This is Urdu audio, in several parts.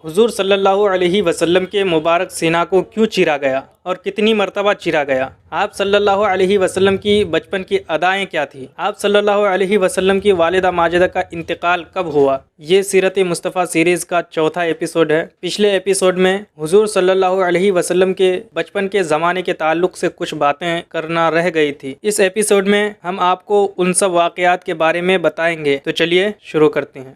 حضور صلی اللہ علیہ وسلم کے مبارک سینہ کو کیوں چیرا گیا اور کتنی مرتبہ چیرا گیا؟ آپ صلی اللہ علیہ وسلم کی بچپن کی ادائیں کیا تھیں؟ آپ صلی اللہ علیہ وسلم کی والدہ ماجدہ کا انتقال کب ہوا؟ یہ سیرت مصطفیٰ سیریز کا چوتھا ایپیسوڈ ہے۔ پچھلے ایپیسوڈ میں حضور صلی اللہ علیہ وسلم کے بچپن کے زمانے کے تعلق سے کچھ باتیں کرنا رہ گئی تھی۔ اس ایپیسوڈ میں ہم آپ کو ان سب واقعات کے بارے میں بتائیں گے، تو چلیے شروع کرتے ہیں۔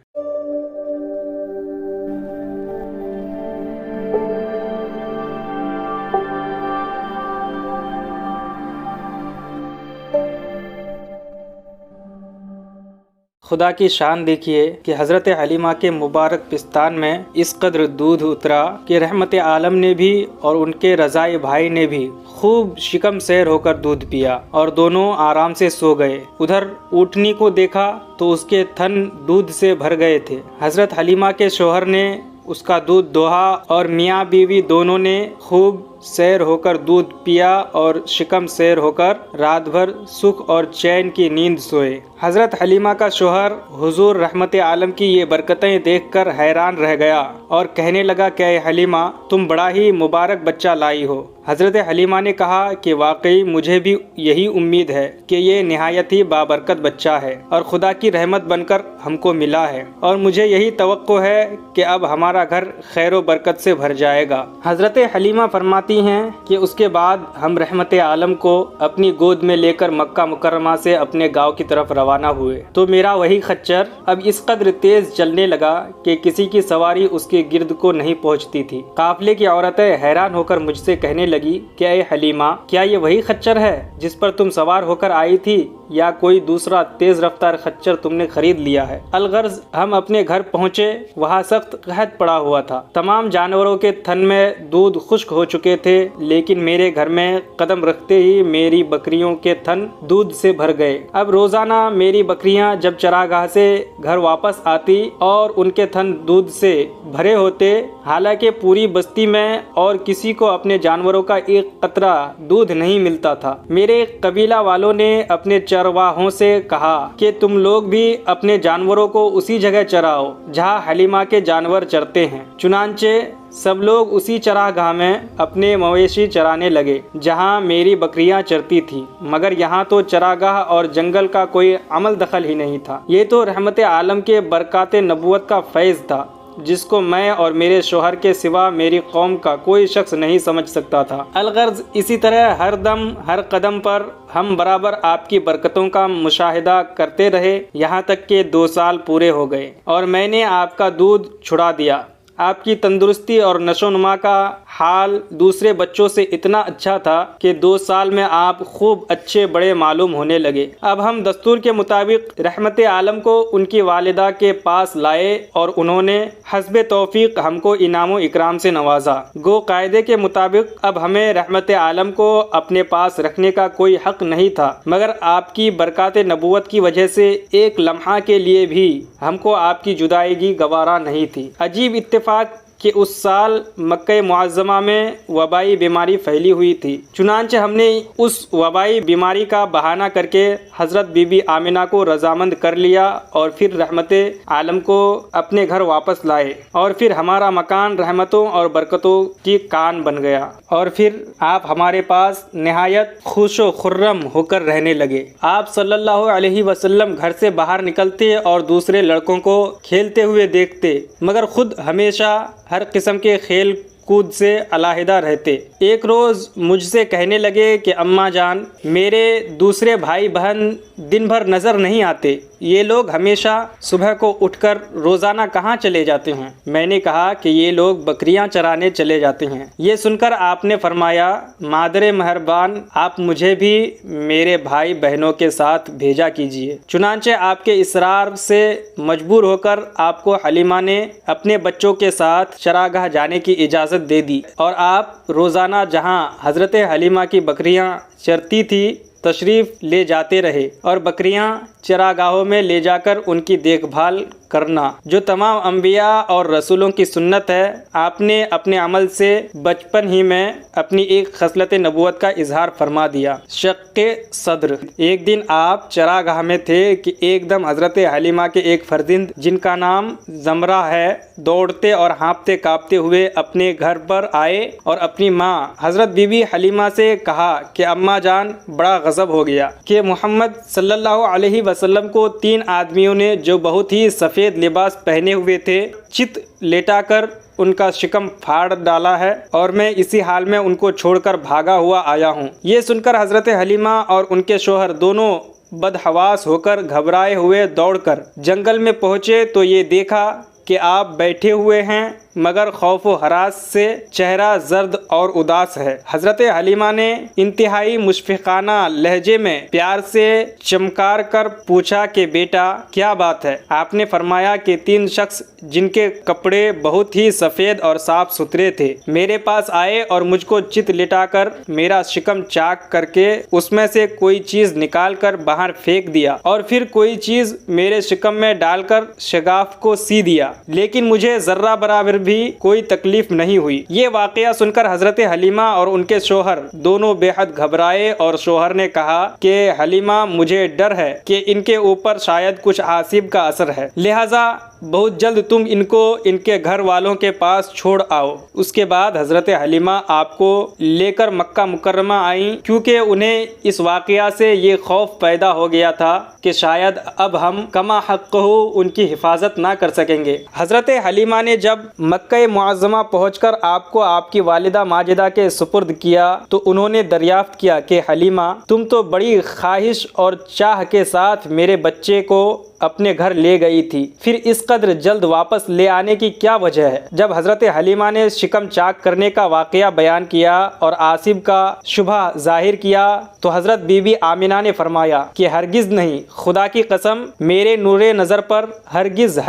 خدا کی شان دیکھیے کہ حضرت حلیمہ کے مبارک پستان میں اس قدر دودھ اترا کہ رحمت عالم نے بھی اور ان کے رضائی بھائی نے بھی خوب شکم سیر ہو کر دودھ پیا اور دونوں آرام سے سو گئے۔ ادھر اونٹنی کو دیکھا تو اس کے تھن دودھ سے بھر گئے تھے۔ حضرت حلیمہ کے شوہر نے اس کا دودھ دوہا اور میاں بیوی دونوں نے خوب سیر ہو کر دودھ پیا اور شکم سیر ہو کر رات بھر سکھ اور چین کی نیند سوئے۔ حضرت حلیمہ کا شوہر حضور رحمت عالم کی یہ برکتیں دیکھ کر حیران رہ گیا اور کہنے لگا کہ اے حلیمہ، تم بڑا ہی مبارک بچہ لائی ہو۔ حضرت حلیمہ نے کہا کہ واقعی مجھے بھی یہی امید ہے کہ یہ نہایت ہی بابرکت بچہ ہے اور خدا کی رحمت بن کر ہم کو ملا ہے، اور مجھے یہی توقع ہے کہ اب ہمارا گھر خیر و برکت سے بھر جائے گا۔ حضرت حلیمہ فرماتی ہیں کہ اس کے بعد ہم رحمت عالم کو اپنی گود میں لے کر مکہ مکرمہ سے اپنے گاؤں کی طرف روانہ ہوئے تو میرا وہی خچر اب اس قدر تیز چلنے لگا کہ کسی کی سواری اس کے گرد کو نہیں پہنچتی تھی۔ قافلے کی عورتیں حیران ہو کر مجھ سے کہنے لگی کہ اے حلیمہ، کیا یہ وہی خچر ہے جس پر تم سوار ہو کر آئی تھی، یا کوئی دوسرا تیز رفتار خچر تم نے خرید لیا ہے؟ الغرض ہم اپنے گھر پہنچے، وہاں سخت قحط پڑا ہوا تھا۔ تمام جانوروں کے تھن میں دودھ خشک ہو چکے تھے، لیکن میرے گھر میں قدم رکھتے ہی میری بکریوں کے تھن دودھ سے بھر گئے۔ اب روزانہ میری بکریاں جب چراگاہ سے گھر واپس آتی اور ان کے تھن دودھ سے بھرے ہوتے، حالانکہ پوری بستی میں اور کسی کو اپنے جانوروں کا ایک قطرہ دودھ نہیں ملتا تھا، میرے قبیلہ والوں نے اپنے چرواہوں سے کہا کہ تم لوگ بھی اپنے جانوروں کو اسی جگہ چراؤ جہاں حلیمہ کے جانور چرتے ہیں۔ چنانچہ سب لوگ اسی چراگاہ میں اپنے مویشی چرانے لگے جہاں میری بکریاں چرتی تھیں، مگر یہاں تو چراگاہ اور جنگل کا کوئی عمل دخل ہی نہیں تھا۔ یہ تو رحمت عالم کے برکات نبوت کا فیض تھا جس کو میں اور میرے شوہر کے سوا میری قوم کا کوئی شخص نہیں سمجھ سکتا تھا۔ الغرض اسی طرح ہر دم ہر قدم پر ہم برابر آپ کی برکتوں کا مشاہدہ کرتے رہے، یہاں تک کہ 2 سال پورے ہو گئے اور میں نے آپ کا دودھ چھڑا دیا۔ آپ کی تندرستی اور نشو و نما کا حال دوسرے بچوں سے اتنا اچھا تھا کہ 2 سال میں آپ خوب اچھے بڑے معلوم ہونے لگے۔ اب ہم دستور کے مطابق رحمت عالم کو ان کی والدہ کے پاس لائے اور انہوں نے حسب توفیق ہم کو انعام و اکرام سے نوازا۔ گو قاعدے کے مطابق اب ہمیں رحمت عالم کو اپنے پاس رکھنے کا کوئی حق نہیں تھا، مگر آپ کی برکات نبوت کی وجہ سے ایک لمحہ کے لیے بھی ہم کو آپ کی جدائیگی گوارا نہیں تھی۔ عجیب اتفاق کہ اس سال مکہ معظمہ میں وبائی بیماری پھیلی ہوئی تھی، چنانچہ ہم نے اس وبائی بیماری کا بہانہ کر کے حضرت بی بی آمنہ کو رضامند کر لیا اور پھر رحمت عالم کو اپنے گھر واپس لائے، اور پھر ہمارا مکان رحمتوں اور برکتوں کی کان بن گیا، اور پھر آپ ہمارے پاس نہایت خوش و خرم ہو کر رہنے لگے۔ آپ صلی اللہ علیہ وسلم گھر سے باہر نکلتے اور دوسرے لڑکوں کو کھیلتے ہوئے دیکھتے، مگر خود ہمیشہ ہر قسم کے کھیل کود سے علیحدہ رہتے۔ ایک روز مجھ سے کہنے لگے کہ اماں جان، میرے دوسرے بھائی بہن دن بھر نظر نہیں آتے، یہ لوگ ہمیشہ صبح کو اٹھ کر روزانہ کہاں چلے جاتے ہیں؟ میں نے کہا کہ یہ لوگ بکریاں چرانے چلے جاتے ہیں۔ یہ سن کر آپ نے فرمایا، مادر مہربان، آپ مجھے بھی میرے بھائی بہنوں کے ساتھ بھیجا کیجیے۔ چنانچہ آپ کے اصرار سے مجبور ہو کر آپ کو حلیمہ نے اپنے بچوں کے ساتھ چراگاہ جانے کی اجازت دے دی، اور آپ روزانہ جہاں حضرت حلیمہ کی بکریاں چرتی تھی تشریف لے جاتے رہے اور بکریاں چراگاہوں میں لے جا کر ان کی دیکھ بھال کرنا جو تمام انبیاء اور رسولوں کی سنت ہے، آپ نے اپنے عمل سے بچپن ہی میں اپنی ایک خصلت نبوت کا اظہار فرما دیا، شق صدر۔ ایک دن آپ چراگاہ میں تھے کہ ایک دم حضرت حلیمہ کے ایک فرزند جن کا نام زمرہ ہے دوڑتے اور ہانپتے کانپتے ہوئے اپنے گھر پر آئے اور اپنی ماں حضرت بی بی حلیمہ سے کہا کہ اماں جان بڑا غضب ہو گیا کہ محمد صلی اللہ علیہ وسلم کو 3 آدمیوں نے جو بہت ہی سفید لباس پہنے ہوئے تھے چت لیٹا کر ان کا شکم پھاڑ ڈالا ہے اور میں اسی حال میں ان کو چھوڑ کر بھاگا ہوا آیا ہوں۔ یہ سن کر حضرت حلیمہ اور ان کے شوہر دونوں بدحواس ہو کر گھبرائے ہوئے دوڑ کر جنگل میں پہنچے تو یہ دیکھا کہ آپ بیٹھے ہوئے ہیں مگر خوف و ہراس سے چہرہ زرد اور اداس ہے۔ حضرت حلیمہ نے انتہائی مشفقانہ لہجے میں پیار سے چمکار کر پوچھا کہ بیٹا کیا بات ہے؟ آپ نے فرمایا کہ 3 شخص جن کے کپڑے بہت ہی سفید اور صاف ستھرے تھے میرے پاس آئے اور مجھ کو چت لٹا کر میرا شکم چاک کر کے اس میں سے کوئی چیز نکال کر باہر پھینک دیا اور پھر کوئی چیز میرے شکم میں ڈال کر شگاف کو سی دیا، لیکن مجھے ذرہ برابر بھی کوئی تکلیف نہیں ہوئی۔ یہ واقعہ سن کر حضرت حلیمہ اور ان کے شوہر دونوں بے حد گھبرائے اور شوہر نے کہا کہ حلیمہ مجھے ڈر ہے کہ ان کے اوپر شاید کچھ آصب کا اثر ہے، لہٰذا بہت جلد تم ان کو ان کے گھر والوں کے پاس چھوڑ آؤ۔ اس کے بعد حضرت حلیمہ آپ کو لے کر مکہ مکرمہ آئیں کیونکہ انہیں اس واقعہ سے یہ خوف پیدا ہو گیا تھا کہ شاید اب ہم کما حق ہو ان کی حفاظت نہ کر سکیں گے۔ حضرت حلیمہ نے جب مکہ معظمہ پہنچ کر آپ کو آپ کی والدہ ماجدہ کے سپرد کیا تو انہوں نے دریافت کیا کہ حلیمہ تم تو بڑی خواہش اور چاہ کے ساتھ میرے بچے کو اپنے گھر لے گئی تھی، پھر اس قدر جلد واپس لے آنے کی کیا وجہ ہے؟ جب حضرت حلیمہ نے شکم چاک کرنے کا واقعہ بیان کیا اور آصب کا شبہ ظاہر کیا تو حضرت بی بی آمنہ نے فرمایا کہ ہرگز نہیں، خدا کی قسم میرے نور نظر پر ہرگز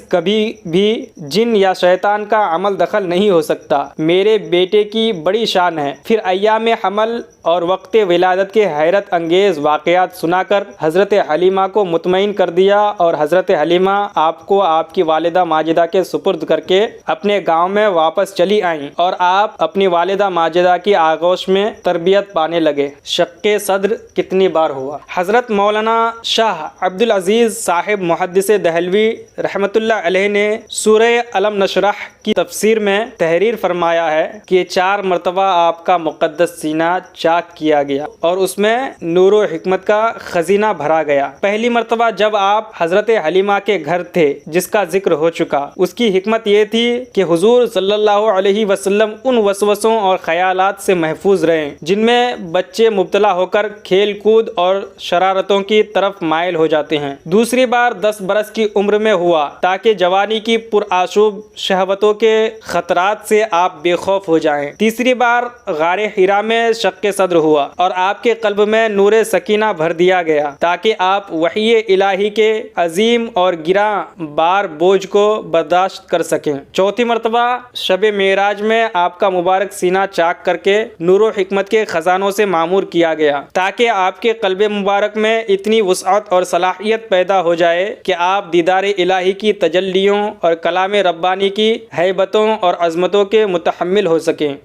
کبھی بھی جن یا شیطان کا عمل دخل نہیں ہو سکتا، میرے بیٹے کی بڑی شان ہے۔ پھر ایام حمل اور وقت ولادت کے حیرت انگیز واقعات سنا کر حضرت حلیمہ کو مطمئن کر دیا اور حضرت حلیمہ آپ کو آپ کی والدہ ماجدہ کے سپرد کر کے اپنے گاؤں میں واپس چلی آئیں اور آپ اپنی والدہ ماجدہ کی آغوش میں تربیت پانے لگے۔ شق صدر کتنی بار ہوا؟ حضرت مولانا شاہ عبد العزیز صاحب محدث دہلوی رحمۃ اللہ علیہ نے سورہ علم نشرح کی تفسیر میں تحریر فرمایا ہے کہ 4 مرتبہ آپ کا مقدس سینہ چاک کیا گیا اور اس میں نور و حکمت کا خزینہ بھرا گیا۔ پہلی مرتبہ جب آپ حضرت حلیمہ کے گھر تھے جس کا ذکر ہو چکا، اس کی حکمت یہ تھی کہ حضور صلی اللہ علیہ وسلم ان وسوسوں اور خیالات سے محفوظ رہیں جن میں بچے مبتلا ہو کر کھیل کود اور شرارتوں کی طرف مائل ہو جاتے ہیں۔ دوسری بار 10 برس کی عمر میں ہوا تاکہ جوانی کی پرآشوب شہوتوں کے خطرات سے آپ بے خوف ہو جائیں۔ تیسری بار غار حرا میں شق صدر ہوا اور آپ کے قلب میں نور سکینہ بھر دیا گیا تاکہ آپ وحی الہی کے عظیم اور گراں بار بوجھ کو برداشت کر سکیں۔ چوتھی مرتبہ شب معراج میں آپ کا مبارک سینہ چاک کر کے نور و حکمت کے خزانوں سے معمور کیا گیا تاکہ آپ کے قلب مبارک میں اتنی وسعت اور صلاحیت پیدا ہو جائے کہ آپ دیدار الہی کی تجلیوں اور کلام ربانی کی ہیبتوں اور عظمتوں کے متحمل ہو سکیں۔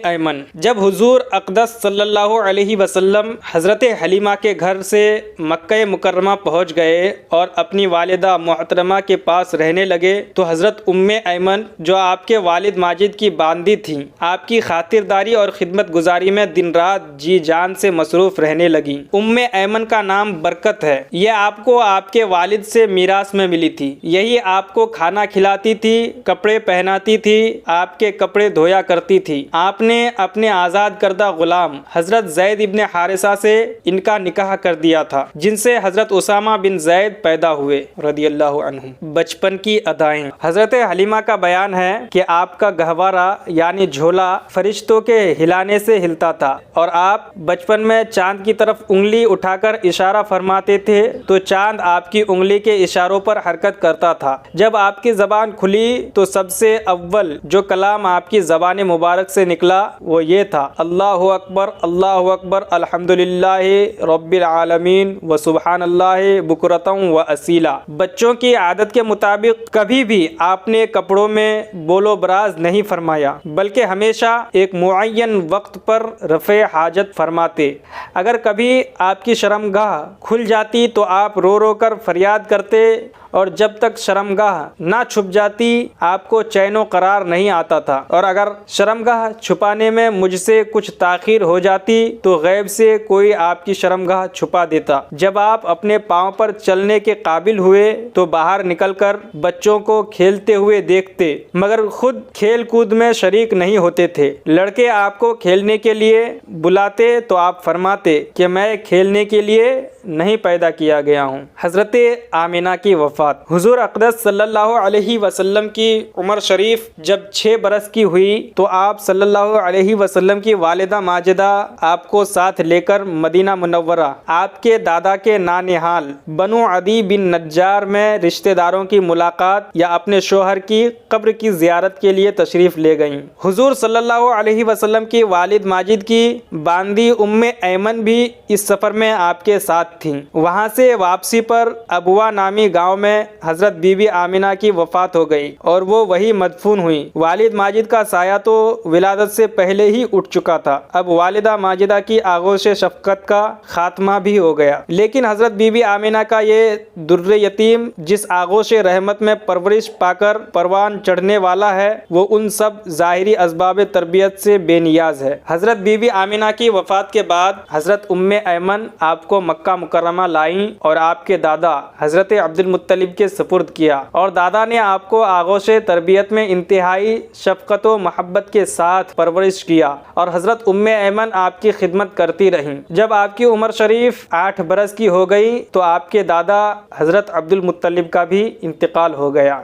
ایمن جب حضور اقدس صلی اللہ علیہ وسلم حضرت حلیمہ کے گھر سے مکہ مکرمہ پہنچ گئے اور اپنی والدہ محترمہ کے پاس رہنے لگے تو حضرت ایمن جو آپ کے والد ماجد کی باندی تھیں، آپ کی خاطرداری اور خدمت گزاری میں دن رات جی جان سے مصروف رہنے لگی۔ ایمن کا نام برکت ہے، یہ آپ کو آپ کے والد سے میراث میں ملی تھی۔ یہی آپ کو کھانا کھلاتی تھی، کپڑے پہناتی تھی، آپ کے کپڑے دھویا کرتی تھی۔ آپ نے اپنے آزاد کردہ غلام حضرت زید ابن حارثہ سے ان کا نکاح کر دیا تھا جن سے حضرت اسامہ بن زید پیدا ہوئے رضی اللہ عنہ۔ بچپن کی ادائیں حضرت حلیمہ کا بیان ہے کہ آپ کا گہوارہ یعنی جھولا فرشتوں کے ہلانے سے ہلتا تھا اور آپ بچپن میں چاند کی طرف انگلی اٹھا کر اشارہ فرماتے تھے تو چاند آپ کی انگلی کے اشاروں پر حرکت کرتا تھا۔ جب آپ کی زبان کھلی تو سب سے اول جو کلام آپ کی زبان مبارک سے نکلا وہ یہ تھا، اللہ اکبر الحمدللہ رب العالمین و سبحان اللہ بکرۃ و اصیلا۔ بچوں کی عادت کے مطابق کبھی بھی آپ نے کپڑوں میں بول و براز نہیں فرمایا، بلکہ ہمیشہ ایک معین وقت پر رفع حاجت فرماتے۔ اگر کبھی آپ کی شرمگاہ کھل جاتی تو آپ رو رو کر فریاد کرتے، اور جب تک شرمگاہ نہ چھپ جاتی آپ کو چین و قرار نہیں آتا تھا، اور اگر شرمگاہ چھپانے میں مجھ سے کچھ تاخیر ہو جاتی تو غیب سے کوئی آپ کی شرمگاہ چھپا دیتا۔ جب آپ اپنے پاؤں پر چلنے کے قابل ہوئے تو باہر نکل کر بچوں کو کھیلتے ہوئے دیکھتے، مگر خود کھیل کود میں شریک نہیں ہوتے تھے۔ لڑکے آپ کو کھیلنے کے لیے بلاتے تو آپ فرماتے کہ میں کھیلنے کے لیے نہیں پیدا کیا گیا ہوں۔ حضرت آمنہ کی وفات۔ حضور اقدس صلی اللہ علیہ وسلم کی عمر شریف جب 6 برس کی ہوئی تو آپ صلی اللہ علیہ وسلم کی والدہ ماجدہ آپ کو ساتھ لے کر مدینہ منورہ آپ کے دادا کے نانحال بنو عدی بن نجار میں رشتہ داروں کی ملاقات یا اپنے شوہر کی قبر کی زیارت کے لیے تشریف لے گئیں۔ حضور صلی اللہ علیہ وسلم کی والد ماجد کی باندی ایمن بھی اس سفر میں آپ کے ساتھ تھیں۔ وہاں سے واپسی پر ابوا نامی گاؤں میں حضرت بی بی آمنہ کی وفات ہو گئی اور وہ وہی مدفون ہوئی۔ والد ماجد کا سایہ تو ولادت سے پہلے ہی اٹھ چکا تھا، اب والدہ ماجدہ کی آغوش شفقت کا خاتمہ بھی ہو گیا، لیکن حضرت بی بی آمنہ کا یہ در یتیم جس آغوش رحمت میں پرورش پا کر پروان چڑھنے والا ہے، وہ ان سب ظاہری اسباب تربیت سے بے نیاز ہے۔ حضرت بی بی آمنہ کی وفات کے بعد حضرت ایمن آپ کو مکہ مکرمہ لائیں اور آپ کے دادا حضرت عبد المطلب کے سپرد کیا، اور دادا نے آپ کو آغوش تربیت میں انتہائی شفقت و محبت کے ساتھ پرورش کیا، اور حضرت ایمن آپ کی خدمت کرتی رہیں۔ جب آپ کی عمر شریف 8 برس کی ہو گئی تو آپ کے دادا حضرت عبد المطلب کا بھی انتقال ہو گیا۔